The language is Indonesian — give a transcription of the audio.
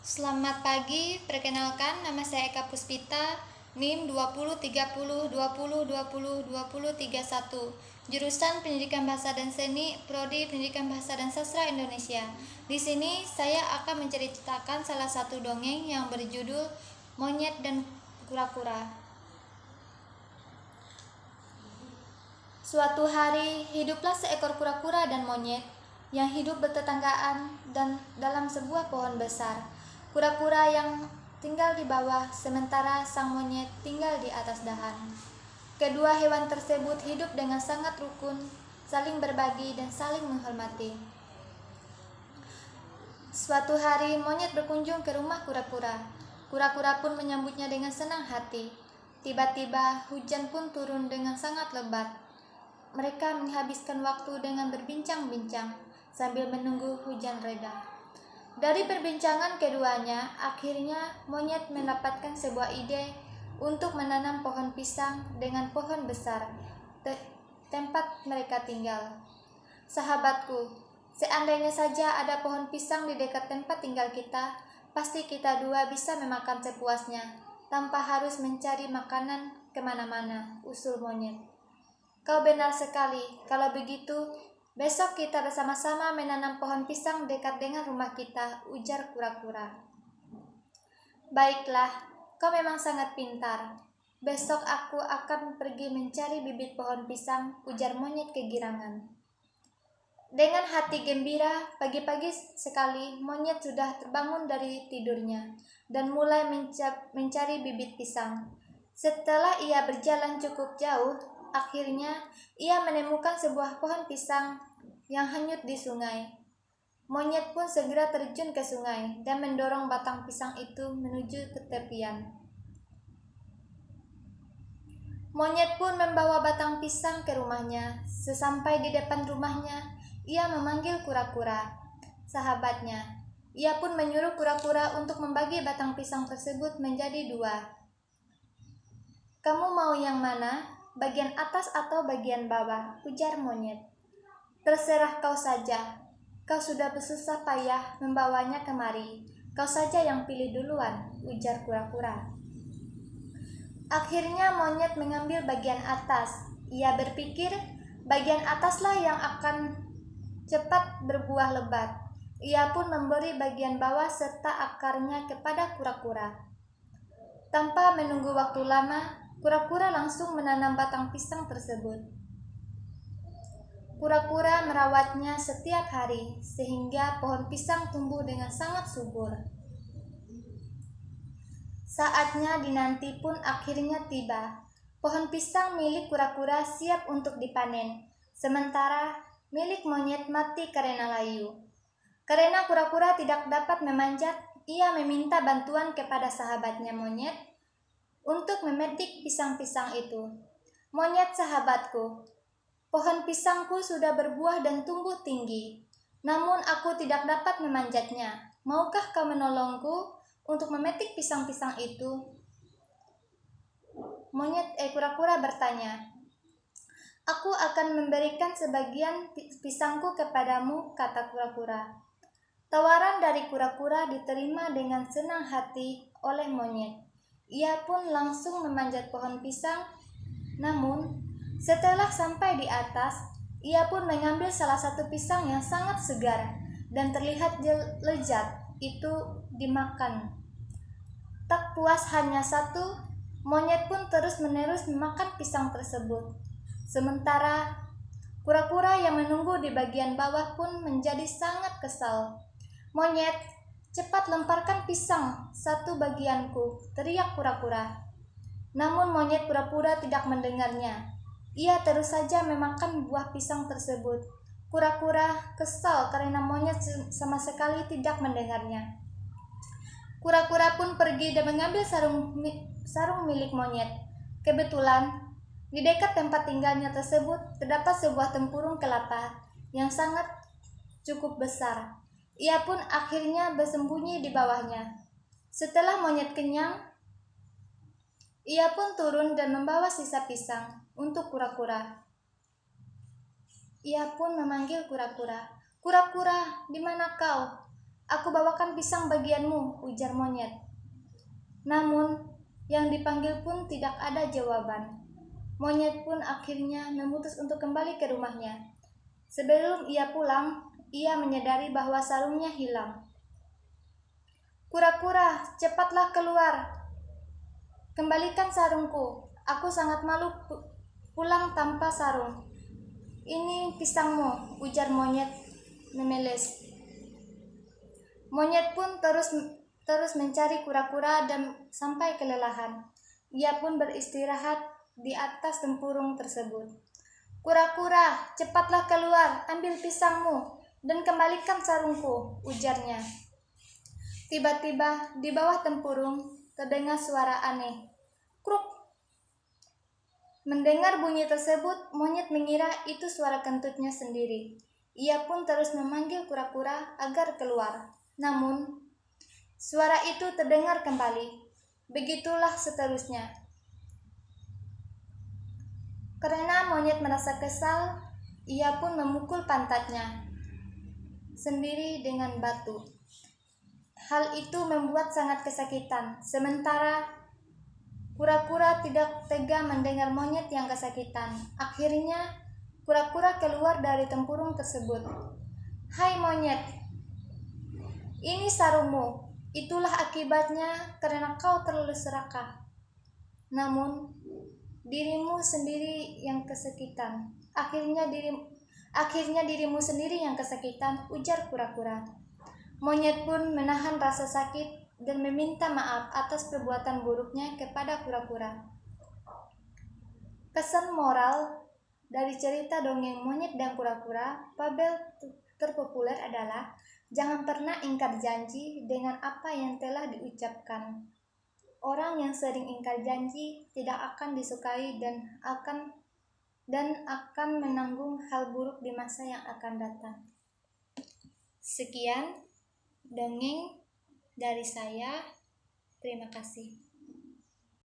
Selamat pagi, perkenalkan nama saya Eka Puspita, NIM 203020202031, jurusan Pendidikan Bahasa dan Seni, Prodi Pendidikan Bahasa dan Sastra Indonesia. Di sini saya akan menceritakan salah satu dongeng yang berjudul Monyet dan Kura-kura. Suatu hari, hiduplah seekor kura-kura dan monyet yang hidup bertetanggaan dan dalam sebuah pohon besar. Kura-kura yang tinggal di bawah, sementara sang monyet tinggal di atas dahan. Kedua hewan tersebut hidup dengan sangat rukun, saling berbagi dan saling menghormati. Suatu hari, monyet berkunjung ke rumah kura-kura. Kura-kura pun menyambutnya dengan senang hati. Tiba-tiba, hujan pun turun dengan sangat lebat. Mereka menghabiskan waktu dengan berbincang-bincang sambil menunggu hujan reda. Dari perbincangan keduanya, akhirnya monyet mendapatkan sebuah ide untuk menanam pohon pisang dengan pohon besar tempat mereka tinggal. Sahabatku, seandainya saja ada pohon pisang di dekat tempat tinggal kita, pasti kita dua bisa memakan sepuasnya, tanpa harus mencari makanan kemana-mana, usul monyet. Kau benar sekali, kalau begitu, besok kita bersama-sama menanam pohon pisang dekat dengan rumah kita, ujar kura-kura. Baiklah, kau memang sangat pintar. Besok aku akan pergi mencari bibit pohon pisang, ujar monyet kegirangan. Dengan hati gembira, pagi-pagi sekali monyet sudah terbangun dari tidurnya dan mulai mencari bibit pisang. Setelah ia berjalan cukup jauh, akhirnya ia menemukan sebuah pohon pisang yang hanyut di sungai. Monyet pun segera terjun ke sungai dan mendorong batang pisang itu menuju ke tepian. Monyet pun membawa batang pisang ke rumahnya. Sesampai di depan rumahnya, ia memanggil kura-kura, sahabatnya. Ia pun menyuruh kura-kura untuk membagi batang pisang tersebut menjadi dua. Kamu mau yang mana? Bagian atas atau bagian bawah? Ujar monyet. Terserah kau saja. Kau sudah bersusah payah membawanya kemari. Kau saja yang pilih duluan, ujar kura-kura. Akhirnya monyet mengambil bagian atas. Ia berpikir bagian ataslah yang akan cepat berbuah lebat. Ia pun memberi bagian bawah serta akarnya kepada kura-kura. Tanpa menunggu waktu lama, kura-kura langsung menanam batang pisang tersebut. Kura-kura merawatnya setiap hari, sehingga pohon pisang tumbuh dengan sangat subur. Saatnya dinanti pun akhirnya tiba. Pohon pisang milik kura-kura siap untuk dipanen, sementara milik monyet mati karena layu. Karena kura-kura tidak dapat memanjat, ia meminta bantuan kepada sahabatnya monyet untuk memetik pisang-pisang itu. Monyet sahabatku, pohon pisangku sudah berbuah dan tumbuh tinggi, namun aku tidak dapat memanjatnya. Maukah kau menolongku untuk memetik pisang-pisang itu? Kura-kura bertanya. Aku akan memberikan sebagian pisangku kepadamu, kata kura-kura. Tawaran dari kura-kura diterima dengan senang hati oleh monyet. Ia pun langsung memanjat pohon pisang. Namun, setelah sampai di atas, ia pun mengambil salah satu pisang yang sangat segar dan terlihat lezat. Itu dimakan. Tak puas hanya satu, monyet pun terus-menerus memakan pisang tersebut. Sementara kura-kura yang menunggu di bagian bawah pun menjadi sangat kesal. Monyet, cepat lemparkan pisang satu bagianku, teriak kura-kura. Namun monyet pura-pura tidak mendengarnya. Ia terus saja memakan buah pisang tersebut. Kura-kura kesal karena monyet sama sekali tidak mendengarnya. Kura-kura pun pergi dan mengambil sarung milik monyet. Kebetulan, di dekat tempat tinggalnya tersebut terdapat sebuah tempurung kelapa yang sangat cukup besar. Ia pun akhirnya bersembunyi di bawahnya. Setelah monyet kenyang, ia pun turun dan membawa sisa pisang untuk kura-kura. Ia pun memanggil kura-kura. Kura-kura, di mana kau? Aku bawakan pisang bagianmu, ujar monyet. Namun, yang dipanggil pun tidak ada jawaban. Monyet pun akhirnya memutus untuk kembali ke rumahnya. Sebelum ia pulang, ia menyadari bahwa sarungnya hilang. Kura-kura, cepatlah keluar. Kembalikan sarungku. Aku sangat malu pulang tanpa sarung. Ini pisangmu, ujar monyet memeles. Monyet pun terus mencari kura-kura dan sampai kelelahan. Ia pun beristirahat di atas tempurung tersebut. Kura-kura, cepatlah keluar, ambil pisangmu, dan kembalikan sarungku, ujarnya. Tiba-tiba di bawah tempurung terdengar suara aneh. Kruk! Mendengar bunyi tersebut, monyet mengira itu suara kentutnya sendiri. Ia pun terus memanggil kura-kura agar keluar. Namun, suara itu terdengar kembali. Begitulah seterusnya. Karena monyet merasa kesal, ia pun memukul pantatnya sendiri dengan batu. Hal itu membuat sangat kesakitan. Sementara kura-kura tidak tega mendengar monyet yang kesakitan. Akhirnya, kura-kura keluar dari tempurung tersebut. Hai monyet, ini sarungmu. Itulah akibatnya karena kau terlalu serakah. Namun, dirimu sendiri yang kesakitan. Akhirnya dirimu sendiri yang kesakitan, ujar kura-kura. Monyet pun menahan rasa sakit dan meminta maaf atas perbuatan buruknya kepada kura-kura. Pesan moral dari cerita dongeng Monyet dan Kura-kura, fabel terpopuler adalah jangan pernah ingkar janji dengan apa yang telah diucapkan. Orang yang sering ingkar janji tidak akan disukai dan akan menanggung hal buruk di masa yang akan datang. Sekian dongeng dari saya. Terima kasih.